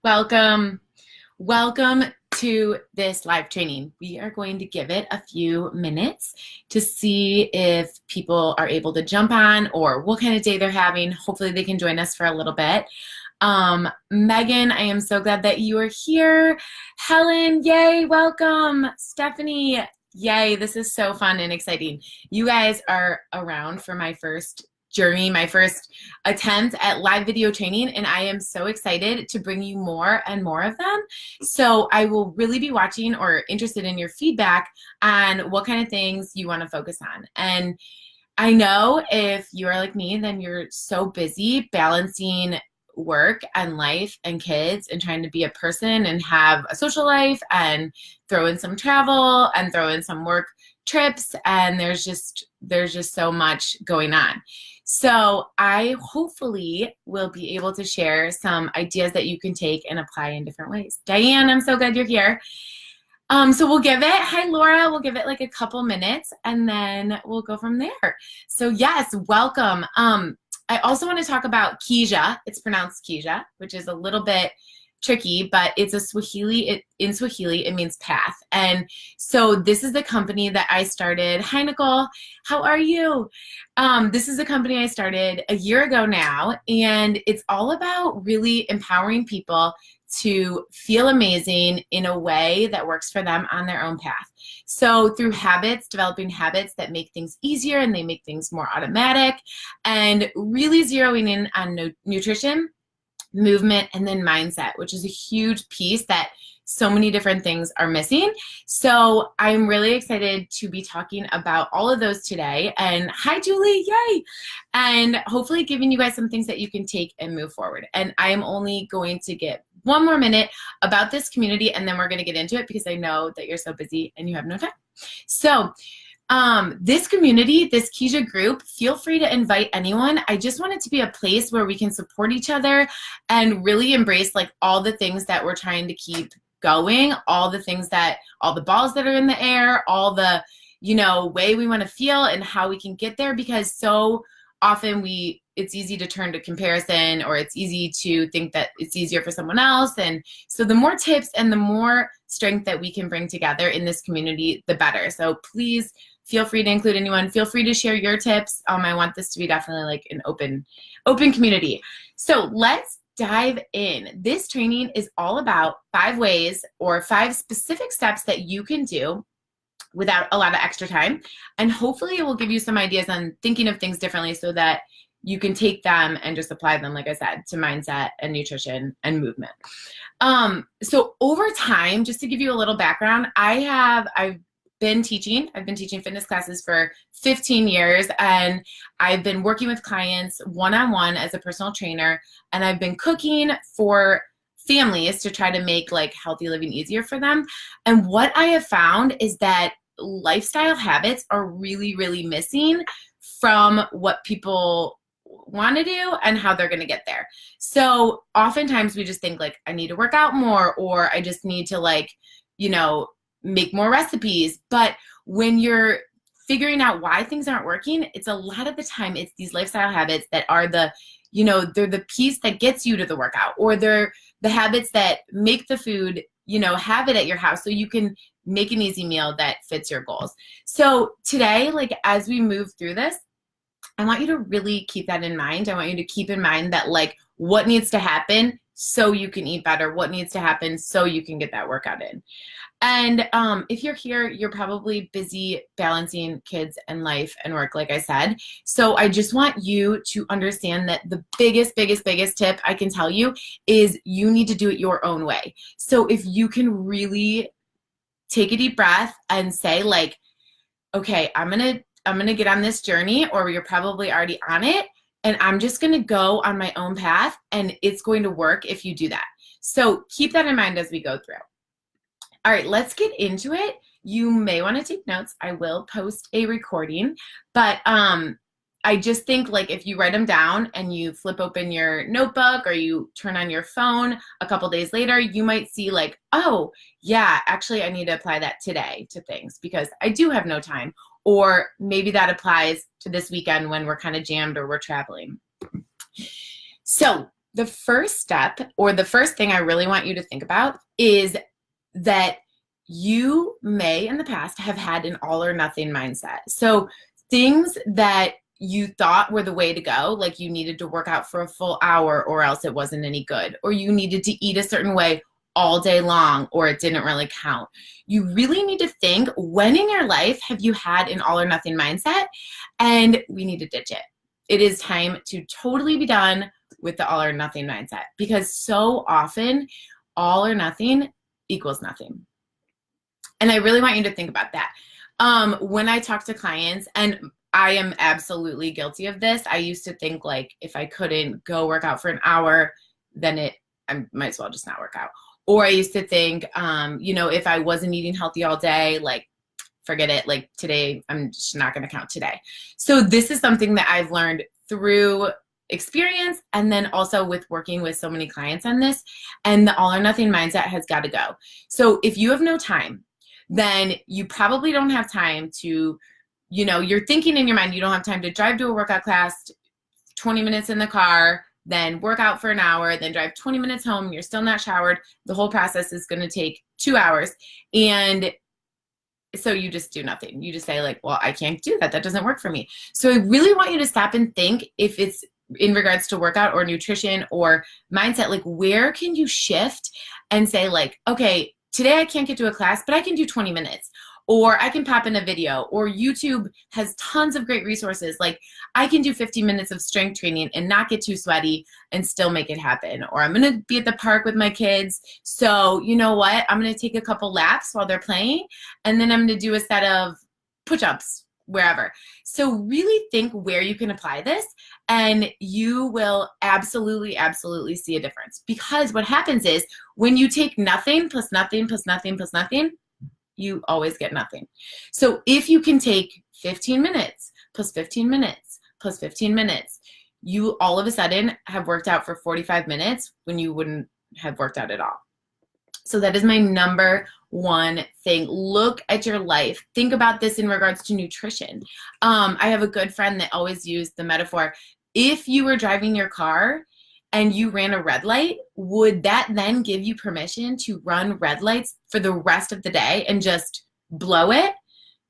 Welcome. Welcome to this live training. We are going to give it a few minutes to see if people are able to jump on or what kind of day they're having. Hopefully they can join us for a little bit. Megan, I am so glad that you are here. Helen, yay, welcome. Stephanie, yay, this is so fun and exciting. You guys are around for my first journey, my first attempt at live video training, and I am so excited to bring you more and more of them. So I will really be watching or interested in your feedback on what kind of things you want to focus on. And I know if you are like me, then you're so busy balancing work and life and kids and trying to be a person and have a social life and throw in some travel and throw in some work trips, and there's just so much going on. So I hopefully will be able to share some ideas that you can take and apply in different ways. Diane, I'm so glad you're here. So we'll give it, hi Laura, we'll give it like a couple minutes and then we'll go from there. So yes, welcome. I also want to talk about Keja. It's pronounced Keja, which is a little bit tricky, but it's a Swahili, in Swahili, it means path. And so this is the company that I started. Hi, Nicole, how are you? This is a company I started a year ago now, and it's all about really empowering people to feel amazing in a way that works for them on their own path. So through habits, developing habits that make things easier and they make things more automatic, and really zeroing in on nutrition, movement, and then mindset, which is a huge piece that so many different things are missing. So I'm really excited to be talking about all of those today. And hi, Julie, yay! And hopefully giving you guys some things that you can take and move forward. And I am only going to get one more minute about this community, and then we're going to get into it because I know that you're so busy and you have no time. So this community, this Keja group, feel free to invite anyone. I just want it to be a place where we can support each other and really embrace like all the things that we're trying to keep going, all the things that, all the balls that are in the air, all the, way we want to feel and how we can get there, because so often it's easy to turn to comparison, or it's easy to think that it's easier for someone else. And so the more tips and the more strength that we can bring together in this community, the better. So please feel free to include anyone. Feel free to share your tips. I want this to be definitely like an open community. So let's dive in. This training is all about 5 ways or 5 specific steps that you can do without a lot of extra time. And hopefully it will give you some ideas on thinking of things differently so that you can take them and just apply them, like I said, to mindset and nutrition and movement. So over time, just to give you a little background, I've been teaching fitness classes for 15 years, and I've been working with clients one-on-one as a personal trainer, and I've been cooking for families to try to make like healthy living easier for them. And what I have found is that lifestyle habits are really, really missing from what people want to do and how they're going to get there. So oftentimes we just think like, I need to work out more, or I just need to like, make more recipes. But when you're figuring out why things aren't working, it's a lot of the time it's these lifestyle habits that are the, they're the piece that gets you to the workout, or they're the habits that make the food, have it at your house so you can make an easy meal that fits your goals. So today, like as we move through this, I want you to really keep that in mind. I want you to keep in mind that like what needs to happen so you can eat better, what needs to happen so you can get that workout in. And if you're here, you're probably busy balancing kids and life and work, like I said. So I just want you to understand that the biggest tip I can tell you is you need to do it your own way. So if you can really take a deep breath and say like, okay, I'm gonna get on this journey, or you're probably already on it, and I'm just gonna go on my own path, and it's going to work if you do that. So keep that in mind as we go through. All right, let's get into it. You may want to take notes. I will post a recording, but I just think like if you write them down and you flip open your notebook or you turn on your phone a couple days later, you might see like, oh yeah, actually I need to apply that today to things because I do have no time. Or maybe that applies to this weekend when we're kind of jammed or we're traveling. So the first step, or the first thing I really want you to think about, is that you may in the past have had an all or nothing mindset. So things that you thought were the way to go, like you needed to work out for a full hour or else it wasn't any good, or you needed to eat a certain way all day long or it didn't really count. You really need to think, when in your life have you had an all or nothing mindset? And we need to ditch it. It is time to totally be done with the all or nothing mindset, because so often all or nothing equals nothing. And I really want you to think about that. When I talk to clients, and I am absolutely guilty of this, I used to think like, if I couldn't go work out for an hour, then I might as well just not work out. Or I used to think, if I wasn't eating healthy all day, like, forget it. Like today, I'm just not going to count today. So this is something that I've learned through experience, and then also with working with so many clients on this. And the all or nothing mindset has got to go. So if you have no time, then you probably don't have time to, you're thinking in your mind, you don't have time to drive to a workout class, 20 minutes in the car, then work out for an hour, then drive 20 minutes home. You're still not showered. The whole process is going to take 2 hours. And so you just do nothing. You just say like, well, I can't do that. That doesn't work for me. So I really want you to stop and think, if it's in regards to workout or nutrition or mindset, like where can you shift and say like, okay, today I can't get to a class, but I can do 20 minutes. Or I can pop in a video, or YouTube has tons of great resources. Like I can do 15 minutes of strength training and not get too sweaty and still make it happen. Or I'm going to be at the park with my kids. So you know what? I'm going to take a couple laps while they're playing, and then I'm going to do a set of push-ups wherever. So really think where you can apply this, and you will absolutely, absolutely see a difference. Because what happens is when you take nothing plus nothing plus nothing plus nothing, you always get nothing. So if you can take 15 minutes plus 15 minutes plus 15 minutes, you all of a sudden have worked out for 45 minutes when you wouldn't have worked out at all. So that is my number one thing. Look at your life. Think about this in regards to nutrition. I have a good friend that always used the metaphor, if you were driving your car and you ran a red light, would that then give you permission to run red lights for the rest of the day and just blow it?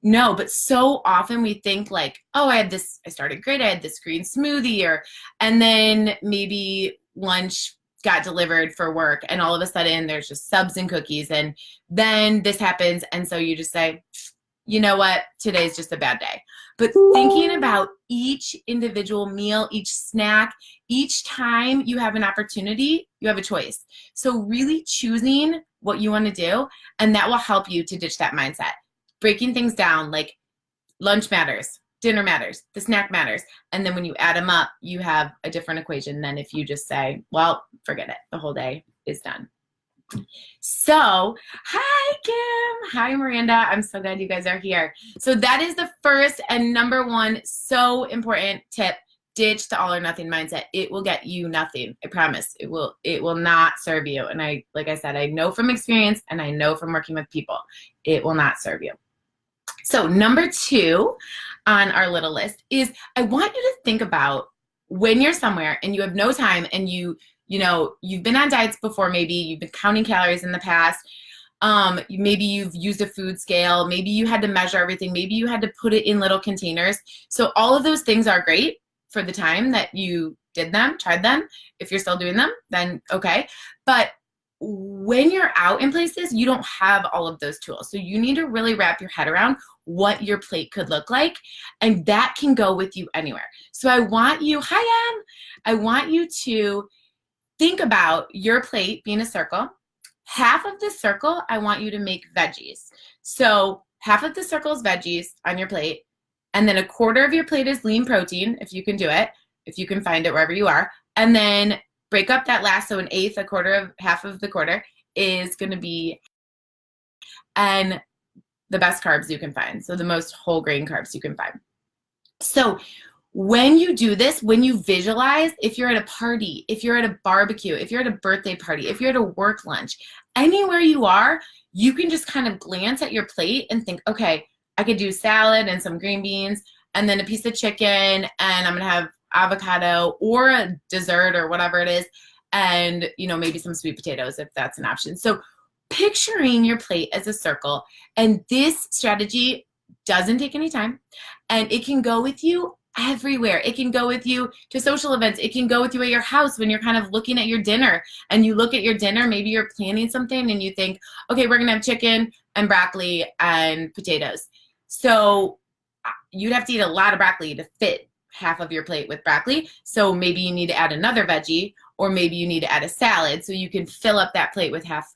No, but so often we think like, oh, I started great, I had this green smoothie, and then maybe lunch got delivered for work, and all of a sudden there's just subs and cookies, and then this happens, and so you just say, you know what, today's just a bad day. But thinking about each individual meal, each snack, each time you have an opportunity, you have a choice. So really choosing what you want to do, and that will help you to ditch that mindset. Breaking things down, like lunch matters, dinner matters, the snack matters. And then when you add them up, you have a different equation than if you just say, well, forget it, the whole day is done. So, hi Kim, hi Miranda, I'm so glad you guys are here. So that is the first and number one so important tip. Ditch the all or nothing mindset. It will get you nothing. I promise. It will not serve you. And like I said, I know from experience, and I know from working with people, it will not serve you. So number two on our little list is, I want you to think about when you're somewhere and you have no time, and you've been on diets before, maybe you've been counting calories in the past. Maybe you've used a food scale. Maybe you had to measure everything. Maybe you had to put it in little containers. So all of those things are great for the time that you did them, tried them. If you're still doing them, then okay. But when you're out in places, you don't have all of those tools. So you need to really wrap your head around what your plate could look like, and that can go with you anywhere. So I want you, hi Em, I want you to think about your plate being a circle. Half of the circle, I want you to make veggies. So half of the circle is veggies on your plate, and then a quarter of your plate is lean protein, if you can do it, if you can find it wherever you are. And then break up that last, so an eighth, a quarter of, half of the quarter is going to be, and the best carbs you can find. So the most whole grain carbs you can find. So when you do this, when you visualize, if you're at a party, if you're at a barbecue, if you're at a birthday party, if you're at a work lunch, anywhere you are, you can just kind of glance at your plate and think, okay, I could do salad and some green beans and then a piece of chicken, and I'm going to have avocado or a dessert or whatever it is, and, you know, maybe some sweet potatoes if that's an option. So picturing your plate as a circle, and this strategy doesn't take any time, and it can go with you everywhere. It can go with you to social events. It can go with you at your house when you're kind of looking at your dinner and you look at your dinner, maybe you're planning something and you think, okay, we're gonna have chicken and broccoli and potatoes. So you'd have to eat a lot of broccoli to fit half of your plate with broccoli. So maybe you need to add another veggie, or maybe you need to add a salad so you can fill up that plate with half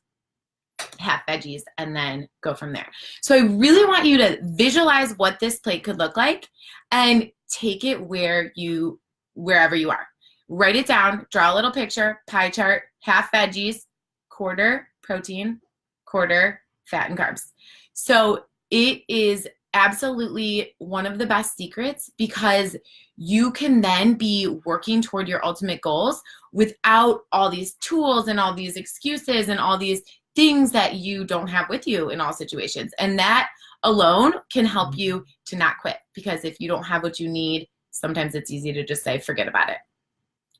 veggies and then go from there. So I really want you to visualize what this plate could look like and take it wherever you are. Write it down, draw a little picture, pie chart, half veggies, quarter protein, quarter fat and carbs. So it is absolutely one of the best secrets, because you can then be working toward your ultimate goals without all these tools and all these excuses and all these things that you don't have with you in all situations. And that alone can help you to not quit, because if you don't have what you need, sometimes it's easy to just say, forget about it.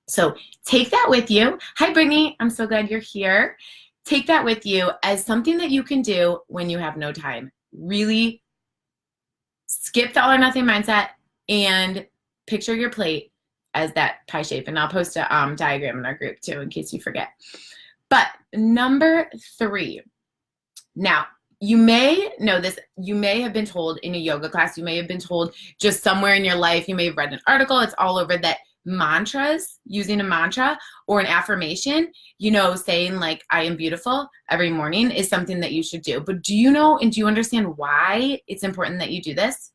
So take that with you. Hi, Brittany. I'm so glad you're here. Take that with you as something that you can do when you have no time. Really skip the all or nothing mindset and picture your plate as that pie shape. And I'll post a diagram in our group too, in case you forget. But number 3, now you may know this, you may have been told in a yoga class, you may have been told just somewhere in your life, you may have read an article, it's all over, that mantras, using a mantra or an affirmation, you know, saying like, I am beautiful every morning is something that you should do. But do you know, and do you understand why it's important that you do this?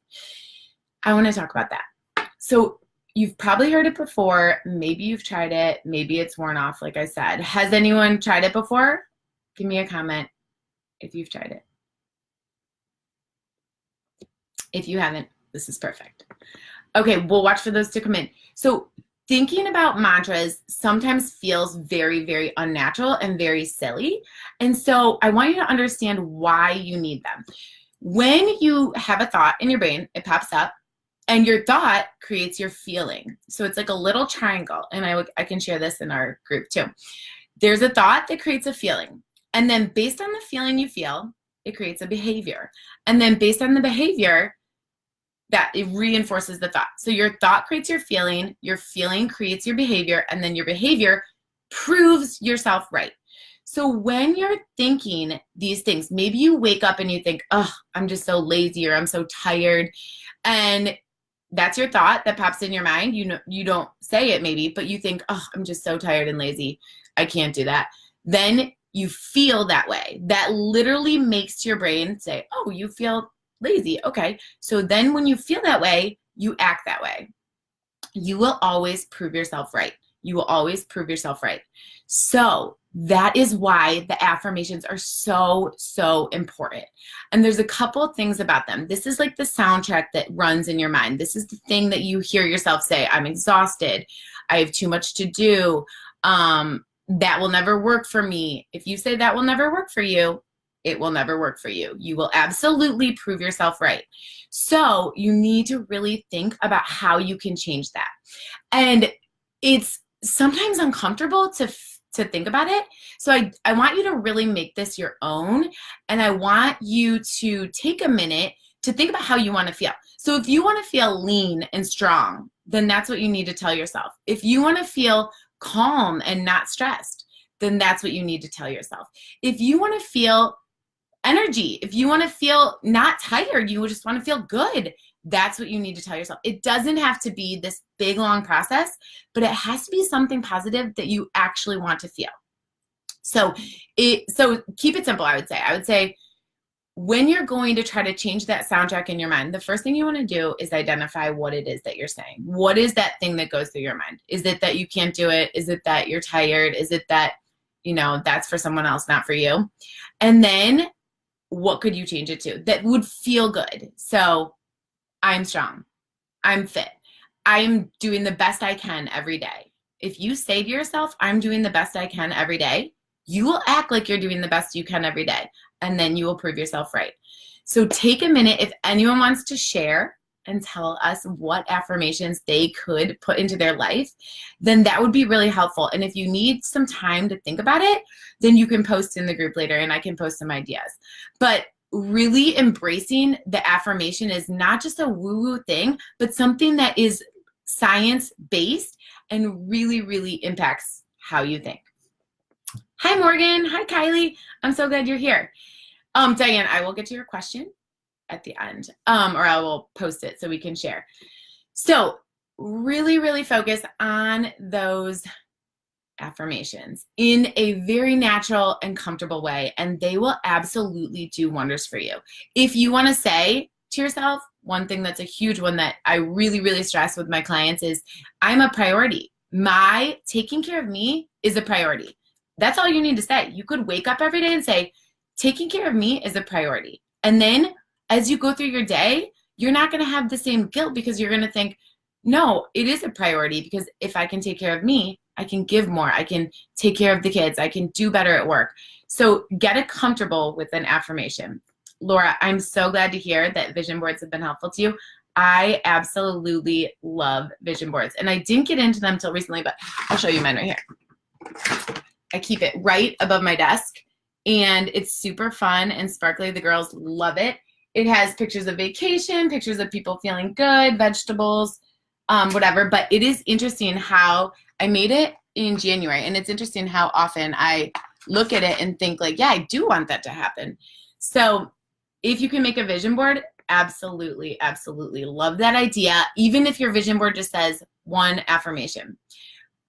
I want to talk about that. So you've probably heard it before. Maybe you've tried it. Maybe it's worn off, like I said. Has anyone tried it before? Give me a comment if you've tried it. If you haven't, this is perfect. Okay, we'll watch for those to come in. So thinking about mantras sometimes feels very, very unnatural and very silly. And so I want you to understand why you need them. When you have a thought in your brain, it pops up, and your thought creates your feeling. So it's like a little triangle, and I can share this in our group too. There's a thought that creates a feeling, and then based on the feeling you feel, it creates a behavior. And then based on the behavior, that it reinforces the thought. So your thought creates your feeling creates your behavior, and then your behavior proves yourself right. So when you're thinking these things, maybe you wake up and you think, oh, I'm just so lazy, or I'm so tired. And that's your thought that pops in your mind. You know, you don't say it maybe, but you think, oh, I'm just so tired and lazy. I can't do that. Then you feel that way. That literally makes your brain say, oh, you feel lazy. Okay. So then when you feel that way, you act that way. You will always prove yourself right. You will always prove yourself right. So that is why the affirmations are so, so important. And there's a couple of things about them. This is like the soundtrack that runs in your mind. This is the thing that you hear yourself say, I'm exhausted. I have too much to do. That will never work for me. If you say that will never work for you, it will never work for you. You will absolutely prove yourself right. So you need to really think about how you can change that. And it's sometimes uncomfortable to think about it. So I want you to really make this your own. And I want you to take a minute to think about how you want to feel. So if you want to feel lean and strong, then that's what you need to tell yourself. If you want to feel calm and not stressed, then that's what you need to tell yourself. If you want to feel energy, if you want to feel not tired, you just want to feel good, that's what you need to tell yourself. It doesn't have to be this big, long process, but it has to be something positive that you actually want to feel. So keep it simple, I would say. I would say when you're going to try to change that soundtrack in your mind, the first thing you want to do is identify what it is that you're saying. What is that thing that goes through your mind? Is it that you can't do it? Is it that you're tired? Is it that, you know, that's for someone else, not for you? And then what could you change it to that would feel good? So I'm strong. I'm fit. I'm doing the best I can every day. If you say to yourself, I'm doing the best I can every day, you will act like you're doing the best you can every day. And then you will prove yourself right. So take a minute. If anyone wants to share and tell us what affirmations they could put into their life, then that would be really helpful. And if you need some time to think about it, then you can post in the group later and I can post some ideas. But really embracing the affirmation is not just a woo-woo thing, but something that is science-based and really, really impacts how you think. Hi, Morgan. Hi, Kylie. I'm so glad you're here. Diane, I will get to your question at the end, or I will post it so we can share. So really, really focus on those affirmations in a very natural and comfortable way, and they will absolutely do wonders for you. If you want to say to yourself, one thing that's a huge one that I really, really stress with my clients is, I'm a priority. My taking care of me is a priority. That's all you need to say. You could wake up every day and say, taking care of me is a priority. And then as you go through your day, you're not going to have the same guilt because you're going to think, no, it is a priority because if I can take care of me, I can give more. I can take care of the kids. I can do better at work. So get it comfortable with an affirmation. Laura, I'm so glad to hear that vision boards have been helpful to you. I absolutely love vision boards. And I didn't get into them until recently, but I'll show you mine right here. I keep it right above my desk, and it's super fun and sparkly. The girls love it. It has pictures of vacation, pictures of people feeling good, vegetables, whatever. But it is interesting how I made it in January, and it's interesting how often I look at it and think like, yeah, I do want that to happen. So if you can make a vision board, absolutely, absolutely love that idea. Even if your vision board just says one affirmation.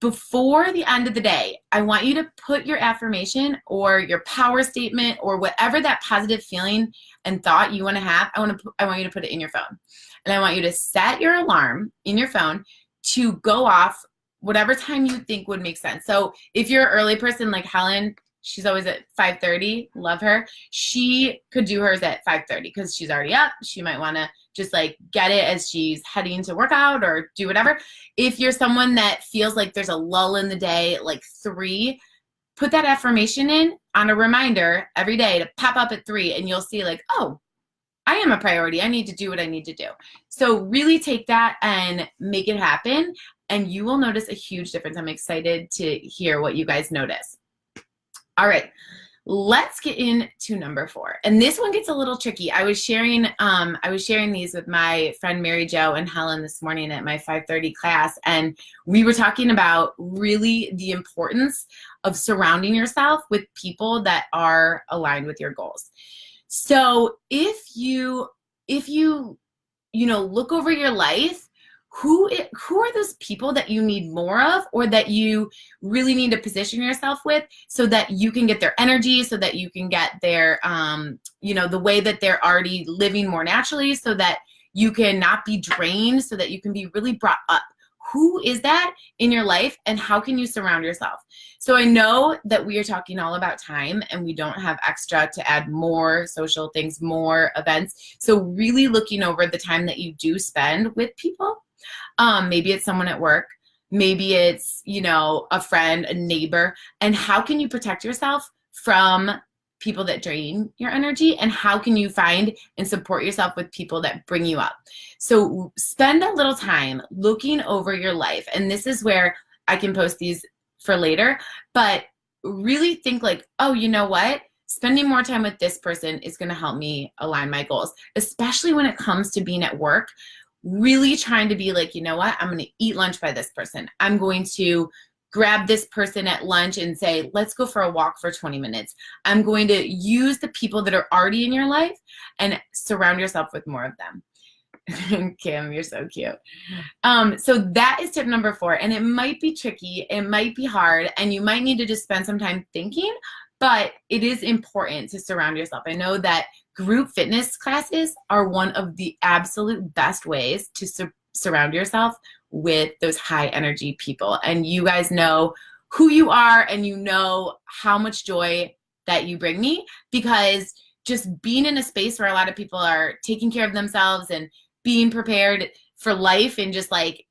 Before the end of the day, I want you to put your affirmation or your power statement or whatever that positive feeling and thought you want to have, I want you to put it in your phone. And I want you to set your alarm in your phone to go off whatever time you think would make sense. So if you're an early person like Helen, she's always at 5:30, love her. She could do hers at 5:30 because she's already up. She might want to just like get it as she's heading to work out or do whatever. If you're someone that feels like there's a lull in the day at like 3, put that affirmation in on a reminder every day to pop up at 3, and you'll see like, oh, I am a priority. I need to do what I need to do. So really take that and make it happen, and you will notice a huge difference. I'm excited to hear what you guys notice. All right, let's get into number 4. And this one gets a little tricky. I was sharing these with my friend Mary Jo and Helen this morning at my 5:30 class, and we were talking about really the importance of surrounding yourself with people that are aligned with your goals. So if you look over your life, who are those people that you need more of, or that you really need to position yourself with so that you can get their energy, so that you can get their, the way that they're already living more naturally, so that you can not be drained, so that you can be really brought up. Who is that in your life, and how can you surround yourself? So I know that we are talking all about time, and we don't have extra to add more social things, more events. So really looking over the time that you do spend with people. Maybe it's someone at work, maybe it's, a friend, a neighbor, and how can you protect yourself from people that drain your energy, and how can you find and support yourself with people that bring you up? So spend a little time looking over your life, and this is where I can post these for later, but really think like, oh, you know what? Spending more time with this person is going to help me align my goals, especially when it comes to being at work. Really trying to be like, you know what, I'm going to eat lunch by this person. I'm going to grab this person at lunch and say, let's go for a walk for 20 minutes. I'm going to use the people that are already in your life and surround yourself with more of them. Kim, you're so cute. So that is tip number 4. And it might be tricky. It might be hard. And you might need to just spend some time thinking. But it is important to surround yourself. I know that group fitness classes are one of the absolute best ways to surround yourself with those high energy people. And you guys know who you are, and you know how much joy that you bring me, because just being in a space where a lot of people are taking care of themselves and being prepared for life and just like,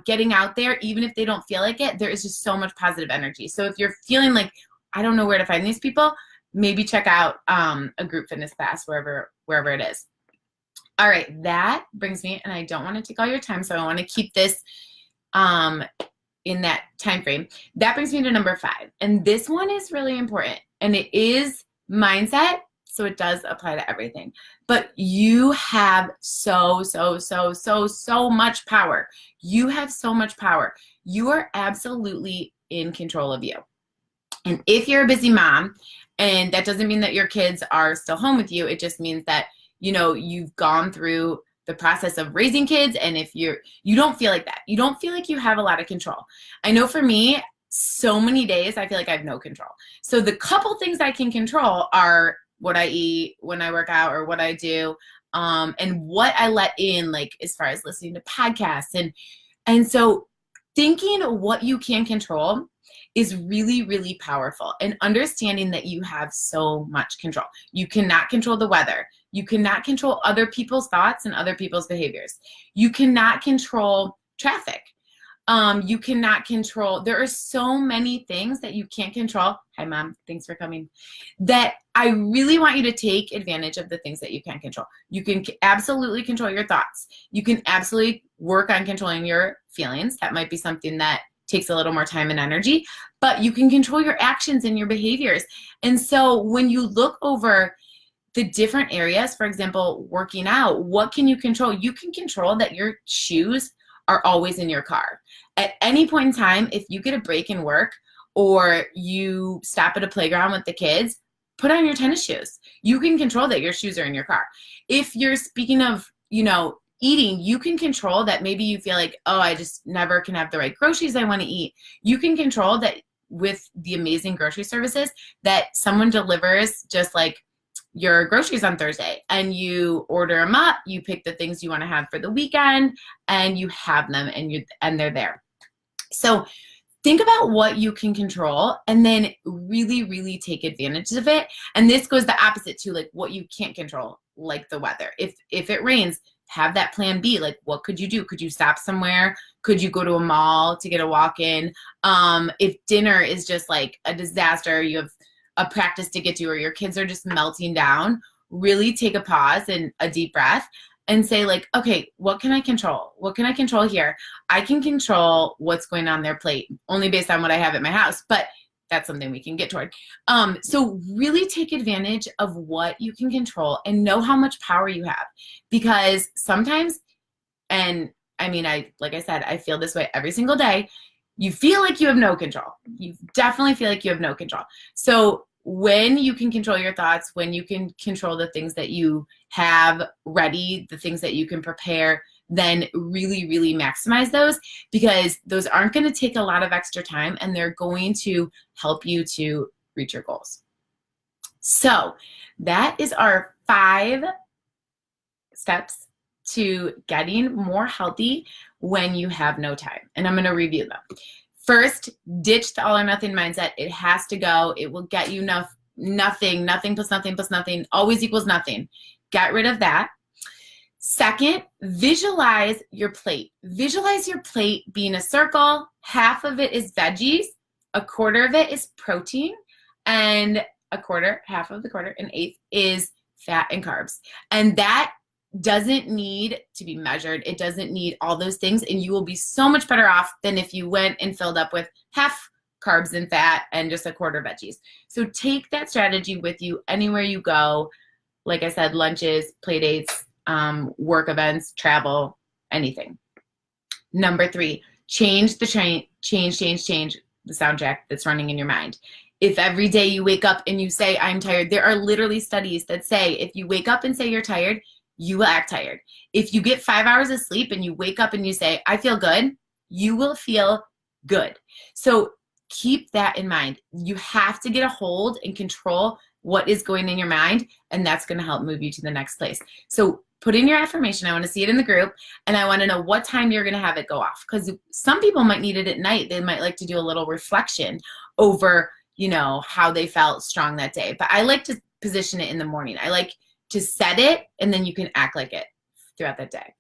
getting out there, even if they don't feel like it, there is just so much positive energy. So if you're feeling like, I don't know where to find these people, maybe check out a group fitness class wherever it is. All right, that brings me, and I don't want to take all your time, so I want to keep this in that time frame. That brings me to number 5. And this one is really important. And it is mindset, so it does apply to everything. But you have so much power. You have so much power. You are absolutely in control of you. And if you're a busy mom, and that doesn't mean that your kids are still home with you, it just means that, you know, you've gone through the process of raising kids, and if you don't feel like that, you don't feel like you have a lot of control. I know for me, so many days I feel like I have no control. So the couple things I can control are what I eat, when I work out, or what I do, and what I let in, like as far as listening to podcasts. And so thinking what you can control is really, really powerful, and understanding that you have so much control. You cannot control the weather. You cannot control other people's thoughts and other people's behaviors. You cannot control traffic. You cannot control, there are so many things that you can't control. Hi, Mom. Thanks for coming. That I really want you to take advantage of the things that you can control. You can absolutely control your thoughts. You can absolutely work on controlling your feelings. That might be something that takes a little more time and energy, but you can control your actions and your behaviors. And so when you look over the different areas, for example, working out, what can you control? You can control that your shoes are always in your car. At any point in time, if you get a break in work or you stop at a playground with the kids, put on your tennis shoes. You can control that your shoes are in your car. If you're speaking of, you know, eating, you can control that maybe you feel like, oh, I just never can have the right groceries I want to eat. You can control that with the amazing grocery services that someone delivers just like your groceries on Thursday, and you order them up, you pick the things you want to have for the weekend, and you have them, and they're there. So think about what you can control, and then really, really take advantage of it. And this goes the opposite to like what you can't control, like the weather. If it rains, have that plan B. Like, what could you do? Could you stop somewhere? Could you go to a mall to get a walk-in? If dinner is just like a disaster, you have a practice to get to, or your kids are just melting down, really take a pause and a deep breath and say like, okay, what can I control? What can I control here? I can control what's going on their plate only based on what I have at my house, but that's something we can get toward. So really take advantage of what you can control and know how much power you have, because sometimes, and I mean, like I said, I feel this way every single day. You feel like you have no control. You definitely feel like you have no control. So when you can control your thoughts, when you can control the things that you have ready, the things that you can prepare, then really, really maximize those, because those aren't going to take a lot of extra time, and they're going to help you to reach your goals. So that is our 5 steps to getting more healthy when you have no time. And I'm going to review them. First, ditch the all or nothing mindset. It has to go. It will get you nothing. Nothing plus nothing plus nothing always equals nothing. Get rid of that. Second, visualize your plate. Visualize your plate being a circle. Half of it is veggies. A quarter of it is protein. And half of the quarter, an eighth is fat and carbs. And that doesn't need to be measured. It doesn't need all those things, and you will be so much better off than if you went and filled up with half carbs and fat and just a quarter veggies. So take that strategy with you anywhere you go. Like I said, lunches, play dates, work events, travel, anything. Number 3, change the soundtrack that's running in your mind. If every day you wake up and you say, I'm tired, there are literally studies that say if you wake up and say you're tired, you will act tired. If you get 5 hours of sleep and you wake up and you say, I feel good, you will feel good. So keep that in mind. You have to get a hold and control what is going in your mind, and that's going to help move you to the next place. So put in your affirmation. I want to see it in the group, and I want to know what time you're going to have it go off, because some people might need it at night. They might like to do a little reflection over, you know, how they felt strong that day. But I like to position it in the morning. I like to set it, and then you can act like it throughout that day.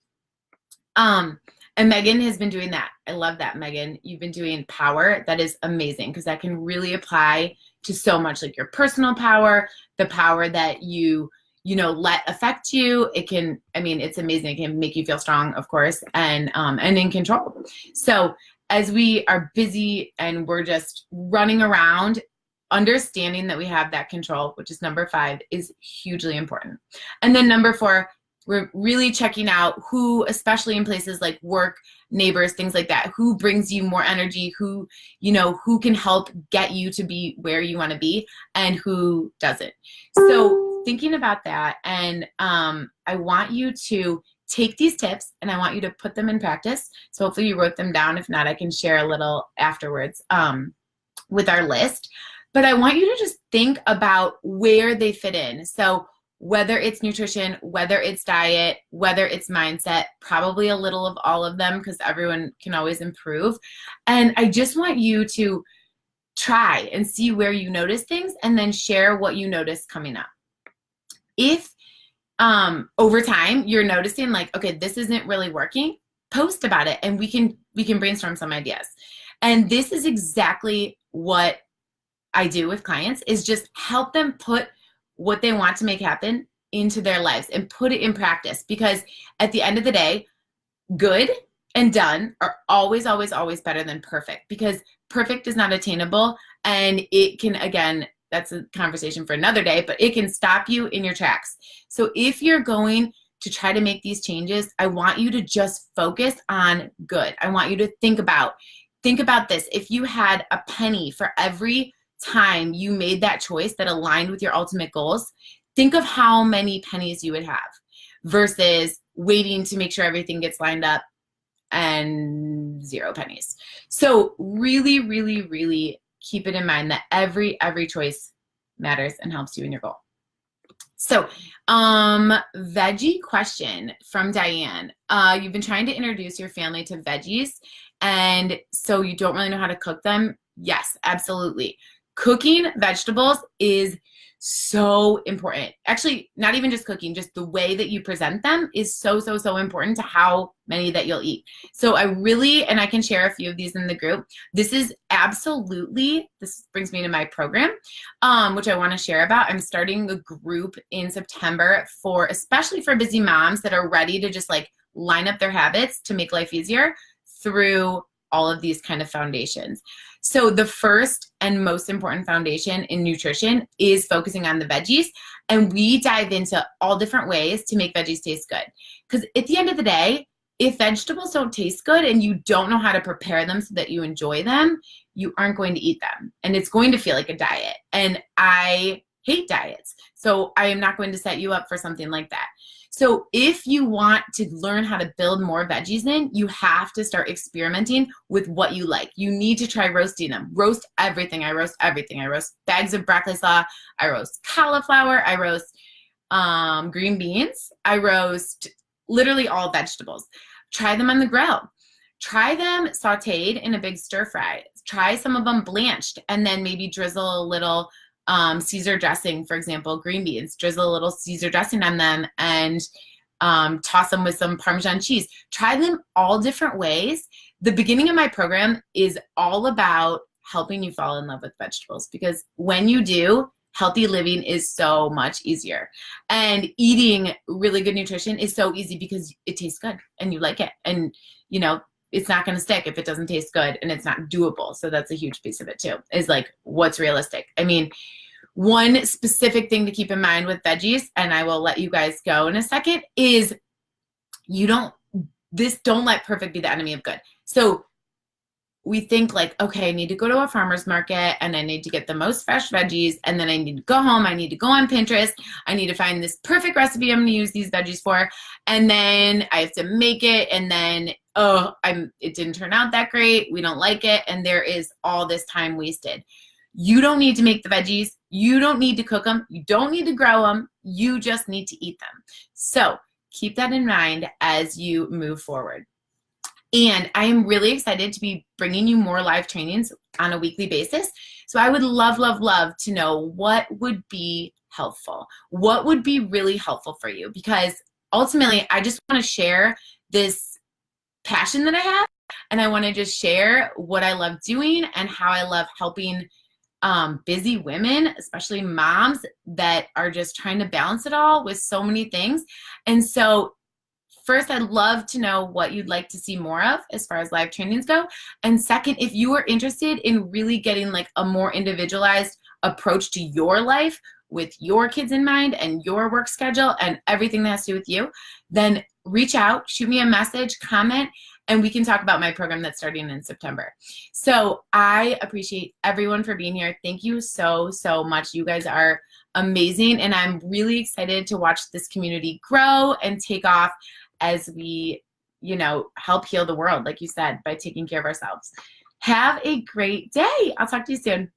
And Megan has been doing that. I love that, Megan. You've been doing power. That is amazing, because that can really apply to so much, like your personal power, the power that you let affect you. It can, I mean, it's amazing. It can make you feel strong, of course, and in control. So as we are busy and we're just running around, understanding that we have that control, which is number 5, is hugely important. And then number 4, we're really checking out who, especially in places like work, neighbors, things like that, who brings you more energy, who can help get you to be where you want to be, and who doesn't. So thinking about that, and I want you to take these tips and I want you to put them in practice. So hopefully you wrote them down. If not, I can share a little afterwards with our list. But I want you to just think about where they fit in. So whether it's nutrition, whether it's diet, whether it's mindset, probably a little of all of them, because everyone can always improve. And I just want you to try and see where you notice things and then share what you notice coming up. If over time you're noticing like, okay, this isn't really working, post about it and we can brainstorm some ideas. And this is exactly what I do with clients, is just help them put what they want to make happen into their lives and put it in practice. Because at the end of the day, good and done are always, always, always better than perfect, because perfect is not attainable. And it can, again, that's a conversation for another day, but it can stop you in your tracks. So if you're going to try to make these changes, I want you to just focus on good. I want you to think about this. If you had a penny for every time you made that choice that aligned with your ultimate goals, think of how many pennies you would have versus waiting to make sure everything gets lined up and 0 pennies. So really, really, really keep it in mind that every choice matters and helps you in your goal. So veggie question from Diane. You've been trying to introduce your family to veggies, and so you don't really know how to cook them. Yes, absolutely. Cooking vegetables is so important. Actually, not even just cooking, just the way that you present them is so, so, so important to how many that you'll eat. So and I can share a few of these in the group. This brings me to my program, which I want to share about. I'm starting a group in September especially for busy moms that are ready to just like line up their habits to make life easier through all of these kind of foundations. So the first and most important foundation in nutrition is focusing on the veggies. And we dive into all different ways to make veggies taste good. Because at the end of the day, if vegetables don't taste good and you don't know how to prepare them so that you enjoy them, you aren't going to eat them. And it's going to feel like a diet. And I hate diets. So I am not going to set you up for something like that. So if you want to learn how to build more veggies in, you have to start experimenting with what you like. You need to try roasting them. Roast everything. I roast everything. I roast bags of broccoli slaw. I roast cauliflower. I roast green beans. I roast literally all vegetables. Try them on the grill. Try them sauteed in a big stir fry. Try some of them blanched and then maybe drizzle a little Caesar dressing, for example, green beans, drizzle a little Caesar dressing on them and toss them with some Parmesan cheese. Try them all different ways. The beginning of my program is all about helping you fall in love with vegetables, because when you do, healthy living is so much easier. And eating really good nutrition is so easy because it tastes good and you like it. And, it's not going to stick if it doesn't taste good and it's not doable. So that's a huge piece of it too, is like what's realistic. I mean, one specific thing to keep in mind with veggies, and I will let you guys go in a second, is don't let perfect be the enemy of good. So we think like, okay, I need to go to a farmer's market and I need to get the most fresh veggies, and then I need to go home, I need to go on Pinterest, I need to find this perfect recipe I'm going to use these veggies for, and then I have to make it, and then it didn't turn out that great, we don't like it, and there is all this time wasted. You don't need to make the veggies, you don't need to cook them, you don't need to grow them, you just need to eat them. So keep that in mind as you move forward. And I am really excited to be bringing you more live trainings on a weekly basis. So I would love, love, love to know what would be helpful. What would be really helpful for you? Because ultimately, I just want to share this passion that I have. And I want to just share what I love doing and how I love helping busy women, especially moms that are just trying to balance it all with so many things. And so first, I'd love to know what you'd like to see more of as far as live trainings go. And second, if you are interested in really getting like a more individualized approach to your life with your kids in mind and your work schedule and everything that has to do with you, then reach out, shoot me a message, comment, and we can talk about my program that's starting in September. So I appreciate everyone for being here. Thank you so, so much. You guys are amazing, and I'm really excited to watch this community grow and take off as we, help heal the world, like you said, by taking care of ourselves. Have a great day. I'll talk to you soon.